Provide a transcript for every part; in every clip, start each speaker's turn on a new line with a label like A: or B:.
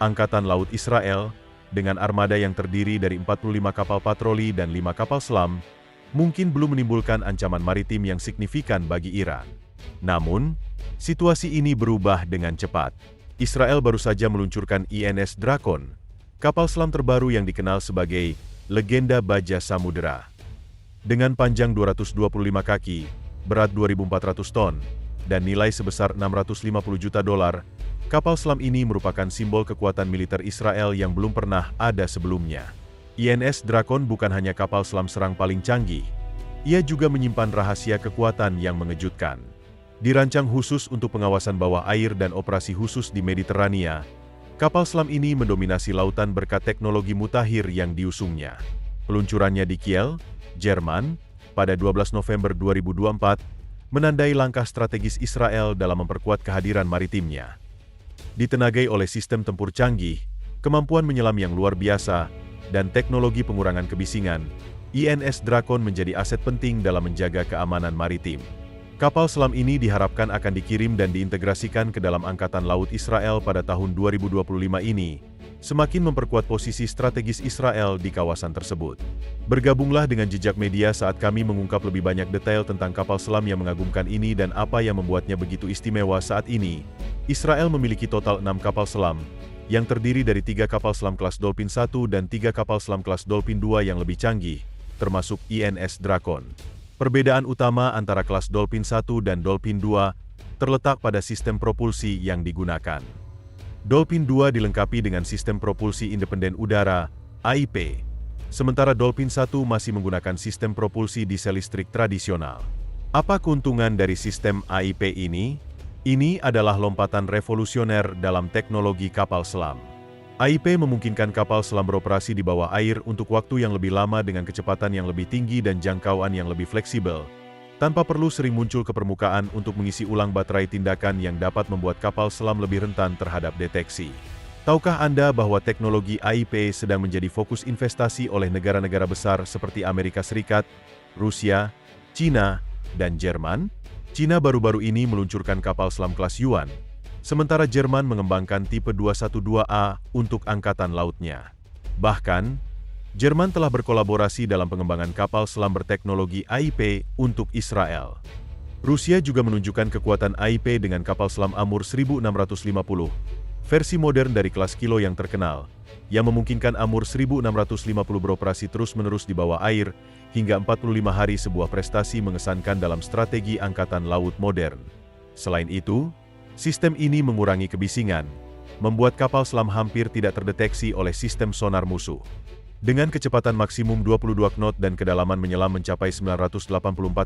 A: Angkatan Laut Israel, dengan armada yang terdiri dari 45 kapal patroli dan 5 kapal selam, mungkin belum menimbulkan ancaman maritim yang signifikan bagi Iran. Namun, situasi ini berubah dengan cepat. Israel baru saja meluncurkan INS Drakon, kapal selam terbaru yang dikenal sebagai legenda baja samudera. Dengan panjang 225 kaki, berat 2.400 ton, dan nilai sebesar $650 juta, kapal selam ini merupakan simbol kekuatan militer Israel yang belum pernah ada sebelumnya. INS Drakon bukan hanya kapal selam serang paling canggih, ia juga menyimpan rahasia kekuatan yang mengejutkan. Dirancang khusus untuk pengawasan bawah air dan operasi khusus di Mediterania, kapal selam ini mendominasi lautan berkat teknologi mutakhir yang diusungnya. Peluncurannya di Kiel, Jerman, pada 12 November 2024, menandai langkah strategis Israel dalam memperkuat kehadiran maritimnya. Ditenagai oleh sistem tempur canggih, kemampuan menyelam yang luar biasa, dan teknologi pengurangan kebisingan, INS Drakon menjadi aset penting dalam menjaga keamanan maritim. Kapal selam ini diharapkan akan dikirim dan diintegrasikan ke dalam Angkatan Laut Israel pada tahun 2025 ini, semakin memperkuat posisi strategis Israel di kawasan tersebut. Bergabunglah dengan Jejak Media saat kami mengungkap lebih banyak detail tentang kapal selam yang mengagumkan ini dan apa yang membuatnya begitu istimewa saat ini. Israel memiliki total 6 kapal selam, yang terdiri dari 3 kapal selam kelas Dolphin 1 dan 3 kapal selam kelas Dolphin 2 yang lebih canggih, termasuk INS Drakon. Perbedaan utama antara kelas Dolphin 1 dan Dolphin 2 terletak pada sistem propulsi yang digunakan. Dolphin 2 dilengkapi dengan sistem propulsi independen udara, AIP, sementara Dolphin 1 masih menggunakan sistem propulsi diesel listrik tradisional. Apa keuntungan dari sistem AIP ini? Ini adalah lompatan revolusioner dalam teknologi kapal selam. AIP memungkinkan kapal selam beroperasi di bawah air untuk waktu yang lebih lama dengan kecepatan yang lebih tinggi dan jangkauan yang lebih fleksibel, tanpa perlu sering muncul ke permukaan untuk mengisi ulang baterai tindakan yang dapat membuat kapal selam lebih rentan terhadap deteksi. Tahukah Anda bahwa teknologi AIP sedang menjadi fokus investasi oleh negara-negara besar seperti Amerika Serikat, Rusia, China, dan Jerman? China baru-baru ini meluncurkan kapal selam kelas Yuan, sementara Jerman mengembangkan tipe 212A untuk angkatan lautnya. Bahkan, Jerman telah berkolaborasi dalam pengembangan kapal selam berteknologi AIP untuk Israel. Rusia juga menunjukkan kekuatan AIP dengan kapal selam Amur 1650, versi modern dari kelas Kilo yang terkenal, yang memungkinkan Amur 1650 beroperasi terus-menerus di bawah air hingga 45 hari, sebuah prestasi mengesankan dalam strategi angkatan laut modern. Selain itu, sistem ini mengurangi kebisingan, membuat kapal selam hampir tidak terdeteksi oleh sistem sonar musuh. Dengan kecepatan maksimum 22 knot dan kedalaman menyelam mencapai 984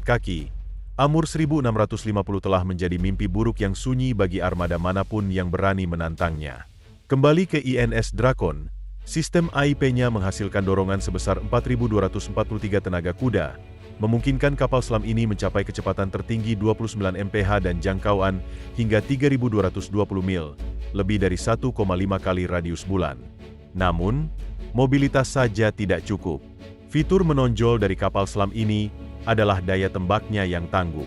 A: kaki, Amur 1650 telah menjadi mimpi buruk yang sunyi bagi armada manapun yang berani menantangnya. Kembali ke INS Drakon, sistem AIP-nya menghasilkan dorongan sebesar 4.243 tenaga kuda, memungkinkan kapal selam ini mencapai kecepatan tertinggi 29 mph dan jangkauan hingga 3.220 mil, lebih dari 1,5 kali radius bulan. Namun, mobilitas saja tidak cukup. Fitur menonjol dari kapal selam ini adalah daya tembaknya yang tangguh.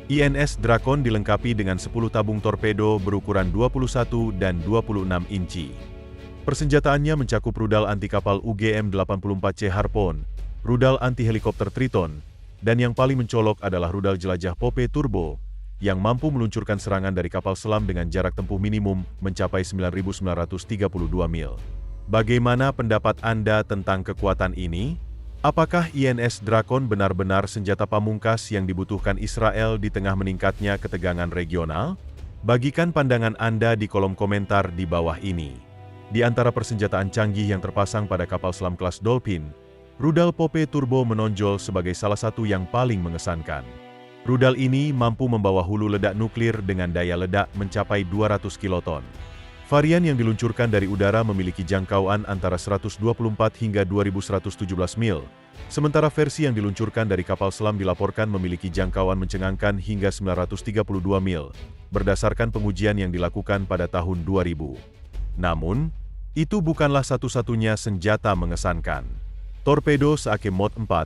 A: INS Drakon dilengkapi dengan 10 tabung torpedo berukuran 21 dan 26 inci. Persenjataannya mencakup rudal anti kapal UGM-84C Harpoon, rudal anti helikopter Triton, dan yang paling mencolok adalah rudal jelajah Pope Turbo, yang mampu meluncurkan serangan dari kapal selam dengan jarak tempuh minimum mencapai 9.932 mil. Bagaimana pendapat Anda tentang kekuatan ini? Apakah INS Drakon benar-benar senjata pamungkas yang dibutuhkan Israel di tengah meningkatnya ketegangan regional? Bagikan pandangan Anda di kolom komentar di bawah ini. Di antara persenjataan canggih yang terpasang pada kapal selam kelas Dolphin, rudal Pope Turbo menonjol sebagai salah satu yang paling mengesankan. Rudal ini mampu membawa hulu ledak nuklir dengan daya ledak mencapai 200 kiloton. Varian yang diluncurkan dari udara memiliki jangkauan antara 124 hingga 2117 mil, sementara versi yang diluncurkan dari kapal selam dilaporkan memiliki jangkauan mencengangkan hingga 932 mil, berdasarkan pengujian yang dilakukan pada tahun 2000. Namun, itu bukanlah satu-satunya senjata mengesankan. Torpedo Seake Mod 4,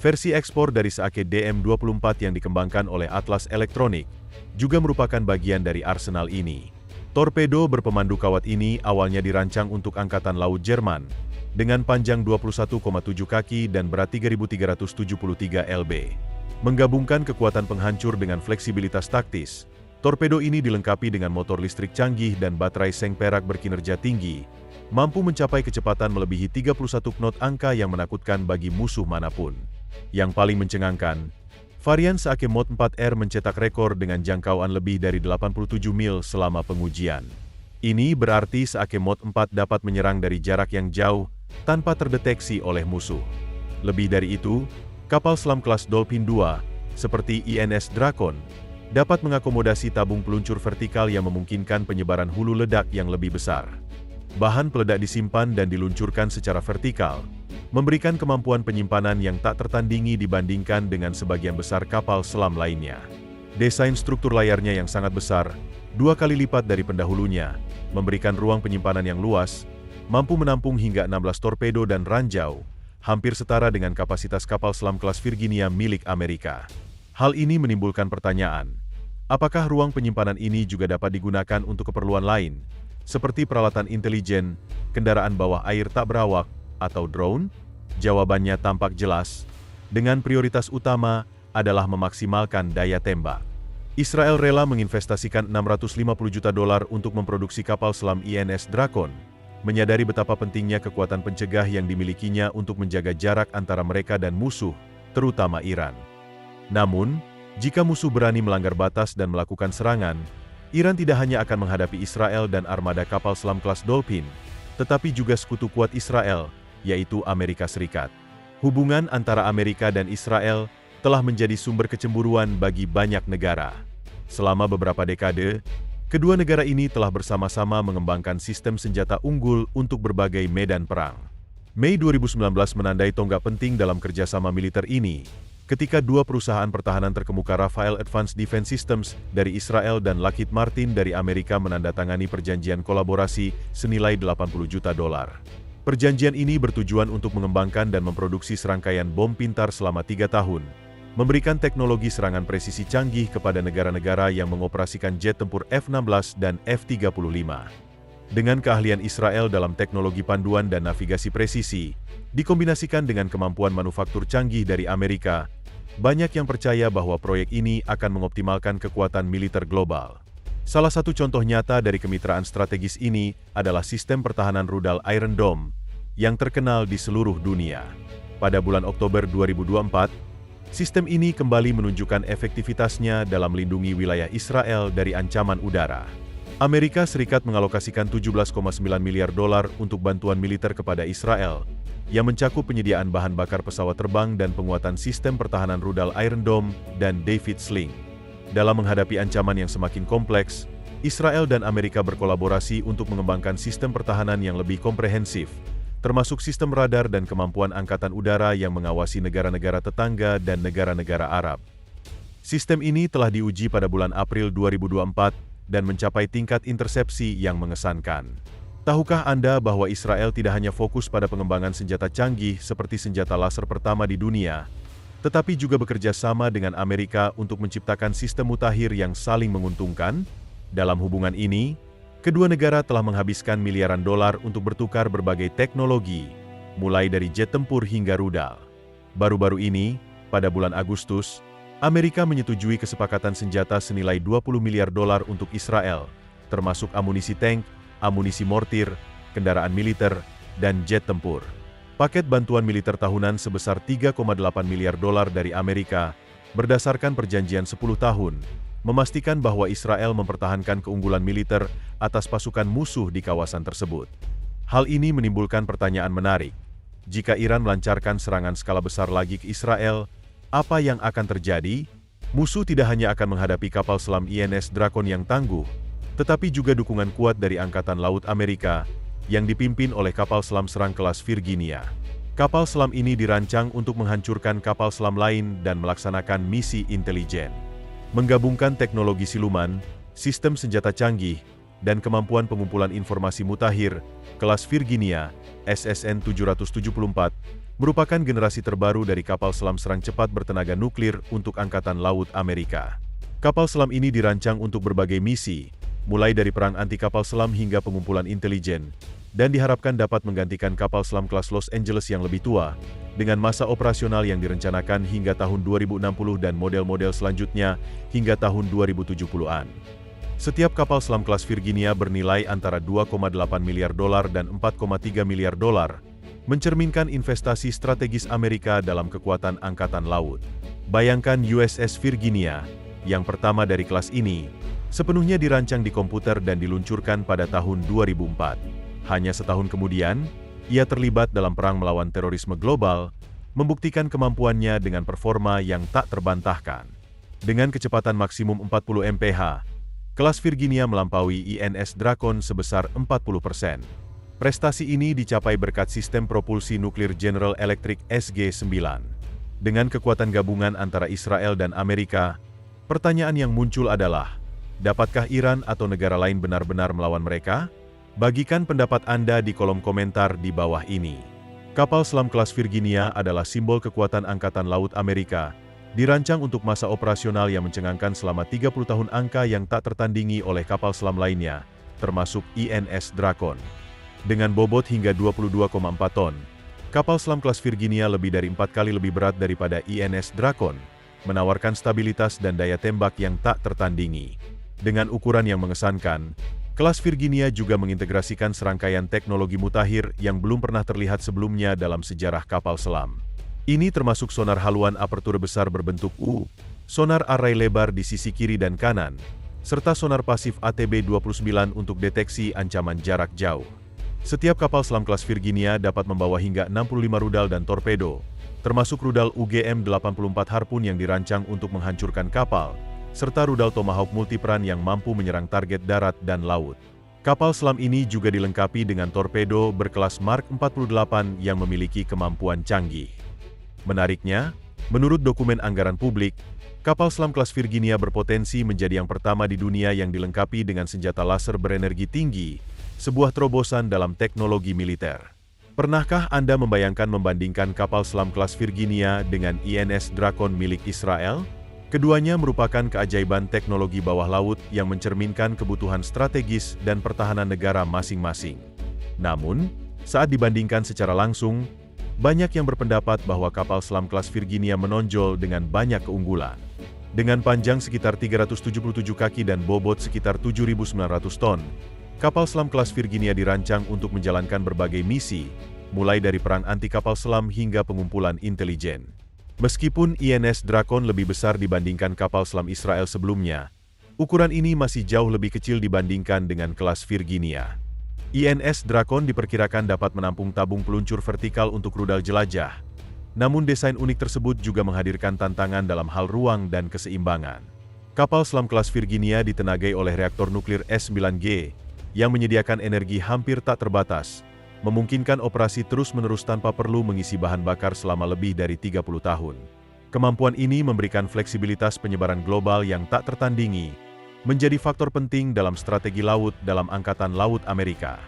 A: versi ekspor dari Seake DM-24 yang dikembangkan oleh Atlas Elektronik, juga merupakan bagian dari arsenal ini. Torpedo berpemandu kawat ini awalnya dirancang untuk Angkatan Laut Jerman, dengan panjang 21,7 kaki dan berat 3.373 lb. Menggabungkan kekuatan penghancur dengan fleksibilitas taktis, torpedo ini dilengkapi dengan motor listrik canggih dan baterai seng perak berkinerja tinggi, mampu mencapai kecepatan melebihi 31 knot, angka yang menakutkan bagi musuh manapun. Yang paling mencengangkan, varian Saake Mod 4R mencetak rekor dengan jangkauan lebih dari 87 mil selama pengujian. Ini berarti Saake Mod 4 dapat menyerang dari jarak yang jauh tanpa terdeteksi oleh musuh. Lebih dari itu, kapal selam kelas Dolphin II, seperti INS Drakon, dapat mengakomodasi tabung peluncur vertikal yang memungkinkan penyebaran hulu ledak yang lebih besar. Bahan peledak disimpan dan diluncurkan secara vertikal, memberikan kemampuan penyimpanan yang tak tertandingi dibandingkan dengan sebagian besar kapal selam lainnya. Desain struktur layarnya yang sangat besar, 2 kali lipat dari pendahulunya, memberikan ruang penyimpanan yang luas, mampu menampung hingga 16 torpedo dan ranjau, hampir setara dengan kapasitas kapal selam kelas Virginia milik Amerika. Hal ini menimbulkan pertanyaan, apakah ruang penyimpanan ini juga dapat digunakan untuk keperluan lain, seperti peralatan intelijen, kendaraan bawah air tak berawak, atau drone? Jawabannya tampak jelas, dengan prioritas utama adalah memaksimalkan daya tembak. Israel rela menginvestasikan $650 juta untuk memproduksi kapal selam INS Drakon, menyadari betapa pentingnya kekuatan pencegah yang dimilikinya untuk menjaga jarak antara mereka dan musuh, terutama Iran. Namun, jika musuh berani melanggar batas dan melakukan serangan, Iran tidak hanya akan menghadapi Israel dan armada kapal selam kelas Dolphin, tetapi juga sekutu kuat Israel, yaitu Amerika Serikat. Hubungan antara Amerika dan Israel telah menjadi sumber kecemburuan bagi banyak negara. Selama beberapa dekade, kedua negara ini telah bersama-sama mengembangkan sistem senjata unggul untuk berbagai medan perang. Mei 2019 menandai tonggak penting dalam kerjasama militer ini, ketika dua perusahaan pertahanan terkemuka Rafael Advanced Defense Systems dari Israel dan Lockheed Martin dari Amerika menandatangani perjanjian kolaborasi senilai $80 juta. Perjanjian ini bertujuan untuk mengembangkan dan memproduksi serangkaian bom pintar selama 3 tahun, memberikan teknologi serangan presisi canggih kepada negara-negara yang mengoperasikan jet tempur F-16 dan F-35. Dengan keahlian Israel dalam teknologi panduan dan navigasi presisi, dikombinasikan dengan kemampuan manufaktur canggih dari Amerika, banyak yang percaya bahwa proyek ini akan mengoptimalkan kekuatan militer global. Salah satu contoh nyata dari kemitraan strategis ini adalah sistem pertahanan rudal Iron Dome, yang terkenal di seluruh dunia. Pada bulan Oktober 2024, sistem ini kembali menunjukkan efektivitasnya dalam melindungi wilayah Israel dari ancaman udara. Amerika Serikat mengalokasikan $17,9 miliar untuk bantuan militer kepada Israel, yang mencakup penyediaan bahan bakar pesawat terbang dan penguatan sistem pertahanan rudal Iron Dome dan David Sling. Dalam menghadapi ancaman yang semakin kompleks, Israel dan Amerika berkolaborasi untuk mengembangkan sistem pertahanan yang lebih komprehensif, termasuk sistem radar dan kemampuan angkatan udara yang mengawasi negara-negara tetangga dan negara-negara Arab. Sistem ini telah diuji pada bulan April 2024 dan mencapai tingkat intersepsi yang mengesankan. Tahukah Anda bahwa Israel tidak hanya fokus pada pengembangan senjata canggih seperti senjata laser pertama di dunia, tetapi juga bekerja sama dengan Amerika untuk menciptakan sistem mutakhir yang saling menguntungkan? Dalam hubungan ini, kedua negara telah menghabiskan miliaran dolar untuk bertukar berbagai teknologi, mulai dari jet tempur hingga rudal. Baru-baru ini, pada bulan Agustus, Amerika menyetujui kesepakatan senjata senilai $20 miliar untuk Israel, termasuk amunisi tank, amunisi mortir, kendaraan militer, dan jet tempur. Paket bantuan militer tahunan sebesar $3,8 miliar dari Amerika, berdasarkan perjanjian 10 tahun, memastikan bahwa Israel mempertahankan keunggulan militer atas pasukan musuh di kawasan tersebut. Hal ini menimbulkan pertanyaan menarik. Jika Iran melancarkan serangan skala besar lagi ke Israel, apa yang akan terjadi? Musuh tidak hanya akan menghadapi kapal selam INS Drakon yang tangguh, tetapi juga dukungan kuat dari Angkatan Laut Amerika, yang dipimpin oleh kapal selam serang kelas Virginia. Kapal selam ini dirancang untuk menghancurkan kapal selam lain dan melaksanakan misi intelijen. Menggabungkan teknologi siluman, sistem senjata canggih, dan kemampuan pengumpulan informasi mutakhir, kelas Virginia, SSN 774, merupakan generasi terbaru dari kapal selam serang cepat bertenaga nuklir untuk Angkatan Laut Amerika. Kapal selam ini dirancang untuk berbagai misi, mulai dari perang anti kapal selam hingga pengumpulan intelijen, dan diharapkan dapat menggantikan kapal selam kelas Los Angeles yang lebih tua, dengan masa operasional yang direncanakan hingga tahun 2060 dan model-model selanjutnya hingga tahun 2070-an. Setiap kapal selam kelas Virginia bernilai antara 2,8 miliar dolar dan 4,3 miliar dolar, mencerminkan investasi strategis Amerika dalam kekuatan angkatan laut. Bayangkan USS Virginia, yang pertama dari kelas ini, sepenuhnya dirancang di komputer dan diluncurkan pada tahun 2004. Hanya setahun kemudian, ia terlibat dalam perang melawan terorisme global, membuktikan kemampuannya dengan performa yang tak terbantahkan. Dengan kecepatan maksimum 40 mph, kelas Virginia melampaui INS Drakon sebesar 40%. Prestasi ini dicapai berkat sistem propulsi nuklir General Electric SG-9. Dengan kekuatan gabungan antara Israel dan Amerika, pertanyaan yang muncul adalah, dapatkah Iran atau negara lain benar-benar melawan mereka? Bagikan pendapat Anda di kolom komentar di bawah ini. Kapal selam kelas Virginia adalah simbol kekuatan Angkatan Laut Amerika, dirancang untuk masa operasional yang mencengangkan selama 30 tahun, angka yang tak tertandingi oleh kapal selam lainnya, termasuk INS Drakon. Dengan bobot hingga 22,4 ton, kapal selam kelas Virginia lebih dari 4 kali lebih berat daripada INS Drakon, menawarkan stabilitas dan daya tembak yang tak tertandingi. Dengan ukuran yang mengesankan, kelas Virginia juga mengintegrasikan serangkaian teknologi mutakhir yang belum pernah terlihat sebelumnya dalam sejarah kapal selam. Ini termasuk sonar haluan apertur besar berbentuk U, sonar array lebar di sisi kiri dan kanan, serta sonar pasif ATB-29 untuk deteksi ancaman jarak jauh. Setiap kapal selam kelas Virginia dapat membawa hingga 65 rudal dan torpedo, termasuk rudal UGM-84 Harpoon yang dirancang untuk menghancurkan kapal, serta rudal Tomahawk multiperan yang mampu menyerang target darat dan laut. Kapal selam ini juga dilengkapi dengan torpedo berkelas Mark 48 yang memiliki kemampuan canggih. Menariknya, menurut dokumen anggaran publik, kapal selam kelas Virginia berpotensi menjadi yang pertama di dunia yang dilengkapi dengan senjata laser berenergi tinggi, sebuah terobosan dalam teknologi militer. Pernahkah Anda membayangkan membandingkan kapal selam kelas Virginia dengan INS Drakon milik Israel? Keduanya merupakan keajaiban teknologi bawah laut yang mencerminkan kebutuhan strategis dan pertahanan negara masing-masing. Namun, saat dibandingkan secara langsung, banyak yang berpendapat bahwa kapal selam kelas Virginia menonjol dengan banyak keunggulan. Dengan panjang sekitar 377 kaki dan bobot sekitar 7.900 ton, kapal selam kelas Virginia dirancang untuk menjalankan berbagai misi, mulai dari perang anti kapal selam hingga pengumpulan intelijen. Meskipun INS Drakon lebih besar dibandingkan kapal selam Israel sebelumnya, ukuran ini masih jauh lebih kecil dibandingkan dengan kelas Virginia. INS Drakon diperkirakan dapat menampung tabung peluncur vertikal untuk rudal jelajah. Namun desain unik tersebut juga menghadirkan tantangan dalam hal ruang dan keseimbangan. Kapal selam kelas Virginia ditenagai oleh reaktor nuklir S9G, yang menyediakan energi hampir tak terbatas, memungkinkan operasi terus-menerus tanpa perlu mengisi bahan bakar selama lebih dari 30 tahun. Kemampuan ini memberikan fleksibilitas penyebaran global yang tak tertandingi, menjadi faktor penting dalam strategi laut dalam Angkatan Laut Amerika.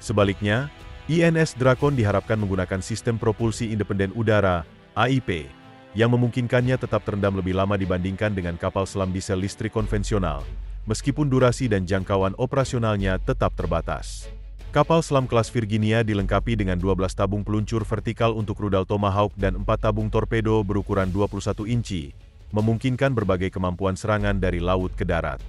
A: Sebaliknya, INS Drakon diharapkan menggunakan sistem propulsi independen udara, AIP, yang memungkinkannya tetap terendam lebih lama dibandingkan dengan kapal selam diesel listrik konvensional, meskipun durasi dan jangkauan operasionalnya tetap terbatas. Kapal selam kelas Virginia dilengkapi dengan 12 tabung peluncur vertikal untuk rudal Tomahawk dan 4 tabung torpedo berukuran 21 inci, memungkinkan berbagai kemampuan serangan dari laut ke darat.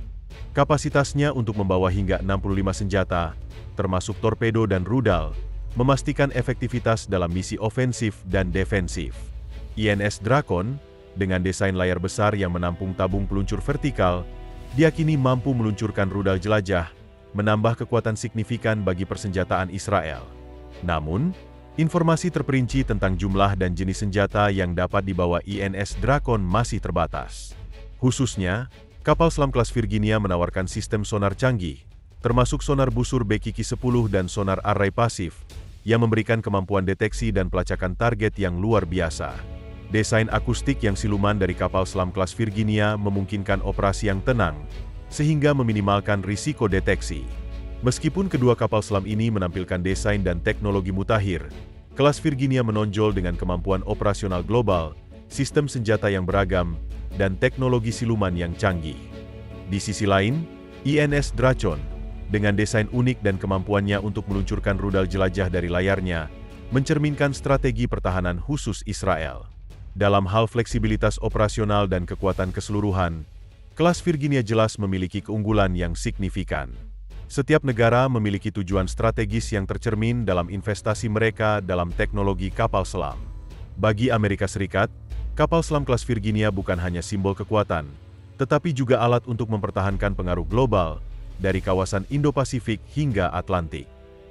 A: Kapasitasnya untuk membawa hingga 65 senjata, termasuk torpedo dan rudal, memastikan efektivitas dalam misi ofensif dan defensif. INS Drakon, dengan desain layar besar yang menampung tabung peluncur vertikal, diakini mampu meluncurkan rudal jelajah, menambah kekuatan signifikan bagi persenjataan Israel. Namun, informasi terperinci tentang jumlah dan jenis senjata yang dapat dibawa INS Drakon masih terbatas. Khususnya, kapal selam kelas Virginia menawarkan sistem sonar canggih, termasuk sonar busur Bekiki-10 dan sonar array pasif, yang memberikan kemampuan deteksi dan pelacakan target yang luar biasa. Desain akustik yang siluman dari kapal selam kelas Virginia memungkinkan operasi yang tenang, sehingga meminimalkan risiko deteksi. Meskipun kedua kapal selam ini menampilkan desain dan teknologi mutakhir, kelas Virginia menonjol dengan kemampuan operasional global, sistem senjata yang beragam, dan teknologi siluman yang canggih. Di sisi lain, INS Dracon, dengan desain unik dan kemampuannya untuk meluncurkan rudal jelajah dari layarnya, mencerminkan strategi pertahanan khusus Israel. Dalam hal fleksibilitas operasional dan kekuatan keseluruhan, kelas Virginia jelas memiliki keunggulan yang signifikan. Setiap negara memiliki tujuan strategis yang tercermin dalam investasi mereka dalam teknologi kapal selam. Bagi Amerika Serikat, kapal selam kelas Virginia bukan hanya simbol kekuatan, tetapi juga alat untuk mempertahankan pengaruh global dari kawasan Indo-Pasifik hingga Atlantik.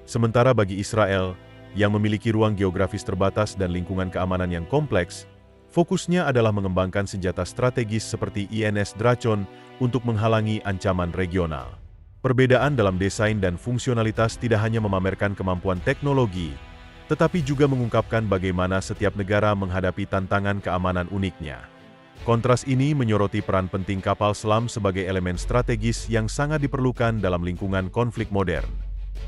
A: Sementara bagi Israel, yang memiliki ruang geografis terbatas dan lingkungan keamanan yang kompleks, fokusnya adalah mengembangkan senjata strategis seperti INS Dracon untuk menghalangi ancaman regional. Perbedaan dalam desain dan fungsionalitas tidak hanya memamerkan kemampuan teknologi, tetapi juga mengungkapkan bagaimana setiap negara menghadapi tantangan keamanan uniknya. Kontras ini menyoroti peran penting kapal selam sebagai elemen strategis yang sangat diperlukan dalam lingkungan konflik modern.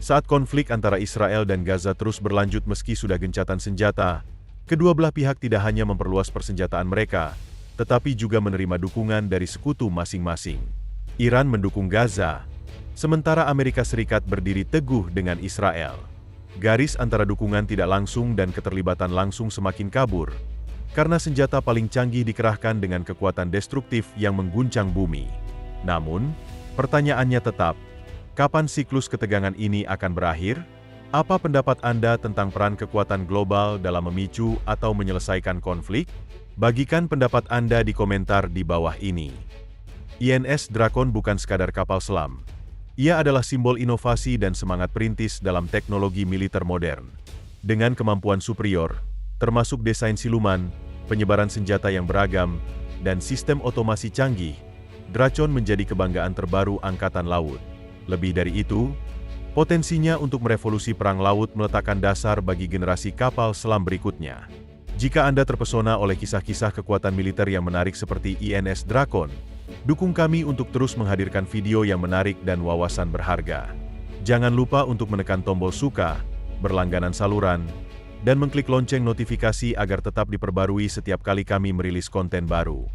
A: Saat konflik antara Israel dan Gaza terus berlanjut meski sudah gencatan senjata, kedua belah pihak tidak hanya memperluas persenjataan mereka, tetapi juga menerima dukungan dari sekutu masing-masing. Iran mendukung Gaza, sementara Amerika Serikat berdiri teguh dengan Israel. Garis antara dukungan tidak langsung dan keterlibatan langsung semakin kabur, karena senjata paling canggih dikerahkan dengan kekuatan destruktif yang mengguncang bumi. Namun, pertanyaannya tetap, kapan siklus ketegangan ini akan berakhir? Apa pendapat Anda tentang peran kekuatan global dalam memicu atau menyelesaikan konflik? Bagikan pendapat Anda di komentar di bawah ini. INS Dracon bukan sekadar kapal selam. Ia adalah simbol inovasi dan semangat perintis dalam teknologi militer modern. Dengan kemampuan superior, termasuk desain siluman, penyebaran senjata yang beragam, dan sistem otomasi canggih, Dracon menjadi kebanggaan terbaru Angkatan Laut. Lebih dari itu, potensinya untuk merevolusi perang laut meletakkan dasar bagi generasi kapal selam berikutnya. Jika Anda terpesona oleh kisah-kisah kekuatan militer yang menarik seperti INS Dracon, dukung kami untuk terus menghadirkan video yang menarik dan wawasan berharga. Jangan lupa untuk menekan tombol suka, berlangganan saluran, dan mengklik lonceng notifikasi agar tetap diperbarui setiap kali kami merilis konten baru.